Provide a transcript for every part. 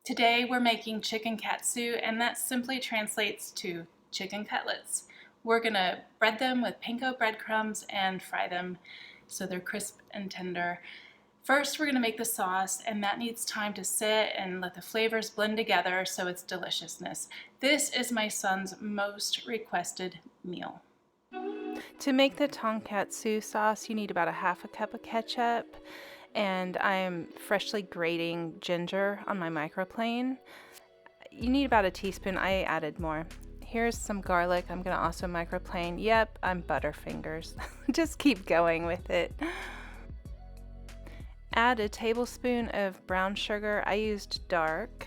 Today we're making chicken katsu, and that simply translates to chicken cutlets. We're gonna bread them with panko breadcrumbs and fry them so they're crisp and tender. First, we're gonna make the sauce, and that needs time to sit and let the flavors blend together so it's deliciousness. This is my son's most requested meal. To make the tonkatsu sauce, you need about a half a cup of ketchup, and I'm freshly grating ginger on my microplane. You need about a teaspoon. I added more. Here's some garlic. I'm gonna also microplane. Yep, I'm Butterfingers. Just keep going with it. Add a tablespoon of brown sugar. I used dark.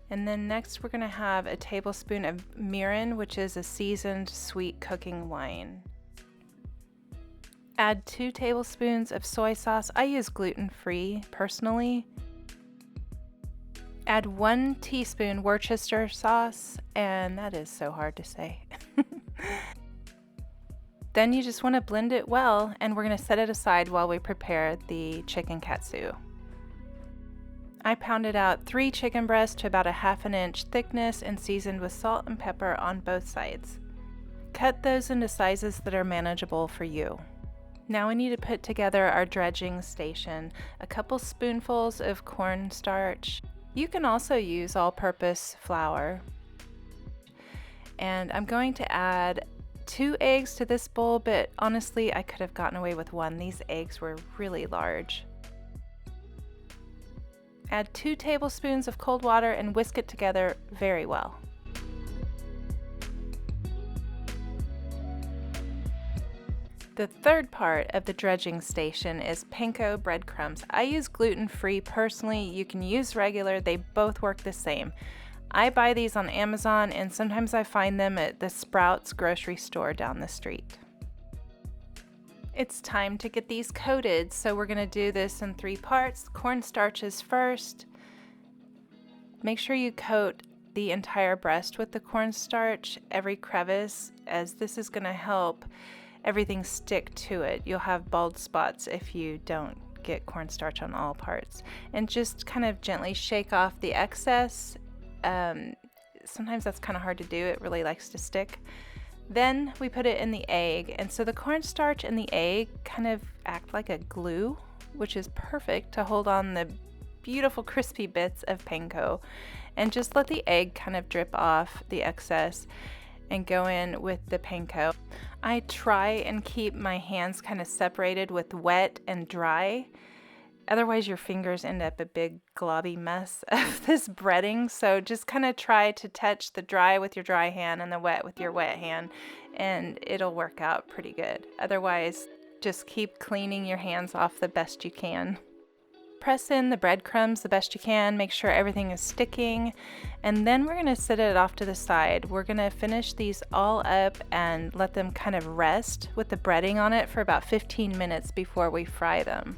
And then next we're gonna have a tablespoon of Mirin, which is a seasoned sweet cooking wine. Add 2 tablespoons of soy sauce. I use gluten-free personally. Add 1 teaspoon Worcestershire sauce, and that is so hard to say. Then you just want to blend it well, and we're going to set it aside while we prepare the chicken katsu. I pounded out 3 chicken breasts to about a ½ inch thickness and seasoned with salt and pepper on both sides. Cut those into sizes that are manageable for you. Now we need to put together our dredging station. A couple spoonfuls of cornstarch. You can also use all-purpose flour. And I'm going to add 2 eggs to this bowl, but honestly I could have gotten away with 1. These eggs were really large. Add 2 tablespoons of cold water and whisk it together very well. The third part of the dredging station is Panko Breadcrumbs. I use gluten-free personally. You can use regular. They both work the same. I buy these on Amazon, and sometimes I find them at the Sprouts grocery store down the street. It's time to get these coated, so we're going to do this in 3 parts. Cornstarch is first. Make sure you coat the entire breast with the cornstarch, every crevice, as this is going to help everything stick to it. You'll have bald spots if you don't get cornstarch on all parts. And just kind of gently shake off the excess. Sometimes that's kind of hard to do. It really likes to stick. Then we put it in the egg, and so the cornstarch and the egg kind of act like a glue, which is perfect to hold on the beautiful crispy bits of panko. And just let the egg kind of drip off the excess and go in with the panko. I try and keep my hands kind of separated with wet and dry. Otherwise your fingers end up a big globby mess of this breading. So just kind of try to touch the dry with your dry hand and the wet with your wet hand, and it'll work out pretty good. Otherwise, just keep cleaning your hands off the best you can. Press in the breadcrumbs the best you can, make sure everything is sticking, and then we're going to set it off to the side. We're going to finish these all up and let them kind of rest with the breading on it for about 15 minutes before we fry them.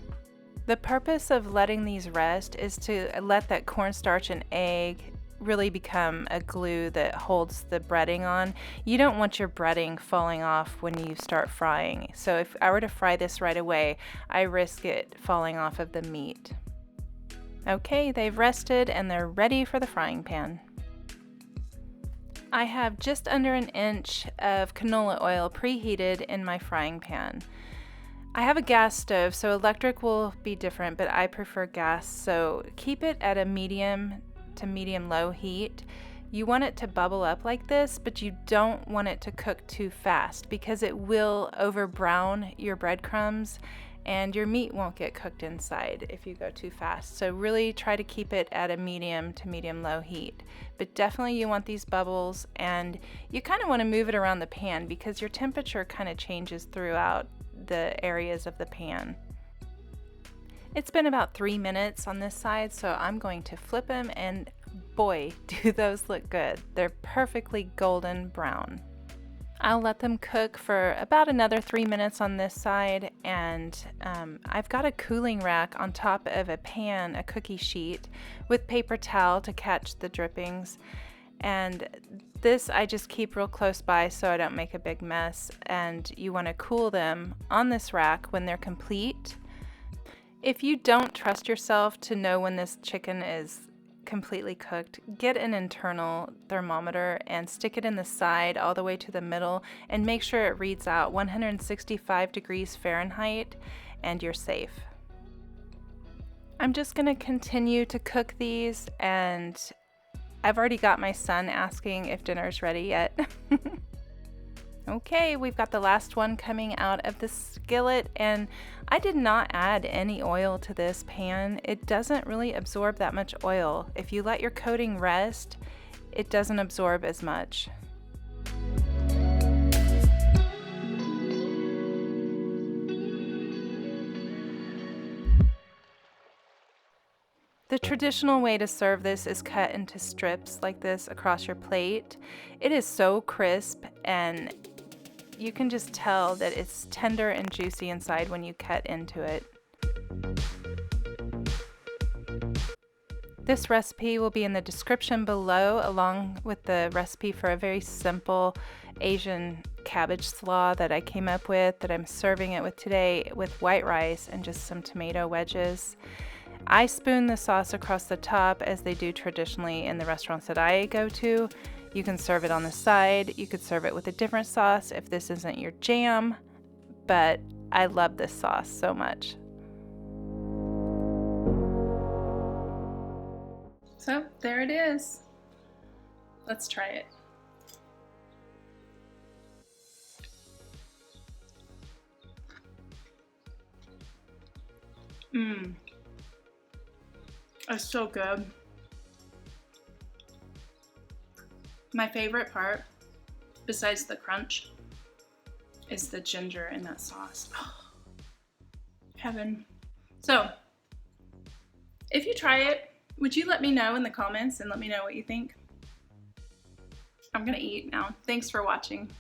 The purpose of letting these rest is to let that cornstarch and egg really become a glue that holds the breading on. You don't want your breading falling off when you start frying. So if I were to fry this right away, I risk it falling off of the meat. Okay, they've rested and they're ready for the frying pan. I have just under 1 inch of canola oil preheated in my frying pan. I have a gas stove, so electric will be different, but I prefer gas, so keep it at a medium to medium-low heat. You want it to bubble up like this, but you don't want it to cook too fast because it will over brown your breadcrumbs and your meat won't get cooked inside if you go too fast. So really try to keep it at a medium to medium-low heat. But definitely you want these bubbles, and you kind of want to move it around the pan because your temperature kind of changes throughout the areas of the pan. It's been about 3 minutes on this side, so I'm going to flip them, and boy, do those look good. They're perfectly golden brown. I'll let them cook for about another 3 minutes on this side, and I've got a cooling rack on top of a pan, a cookie sheet, with paper towel to catch the drippings. And this I just keep real close by so I don't make a big mess, and you want to cool them on this rack when they're complete. If you don't trust yourself to know when this chicken is completely cooked, get an internal thermometer and stick it in the side all the way to the middle and make sure it reads out 165 degrees Fahrenheit and you're safe. I'm just going to continue to cook these, and I've already got my son asking if dinner's ready yet. Okay, we've got the last one coming out of the skillet, and I did not add any oil to this pan. It doesn't really absorb that much oil. If you let your coating rest, it doesn't absorb as much. The traditional way to serve this is cut into strips like this across your plate. It is so crisp, and you can just tell that it's tender and juicy inside when you cut into it. This recipe will be in the description below, along with the recipe for a very simple Asian cabbage slaw that I came up with, that I'm serving it with today with white rice and just some tomato wedges. I spoon the sauce across the top as they do traditionally in the restaurants that I go to. You can serve it on the side. You could serve it with a different sauce if this isn't your jam, but I love this sauce so much. So there it is. Let's try it. It's so good. My favorite part, besides the crunch, is the ginger in that sauce. Oh, heaven. So, if you try it, would you let me know in the comments and let me know what you think? I'm gonna eat now. Thanks for watching.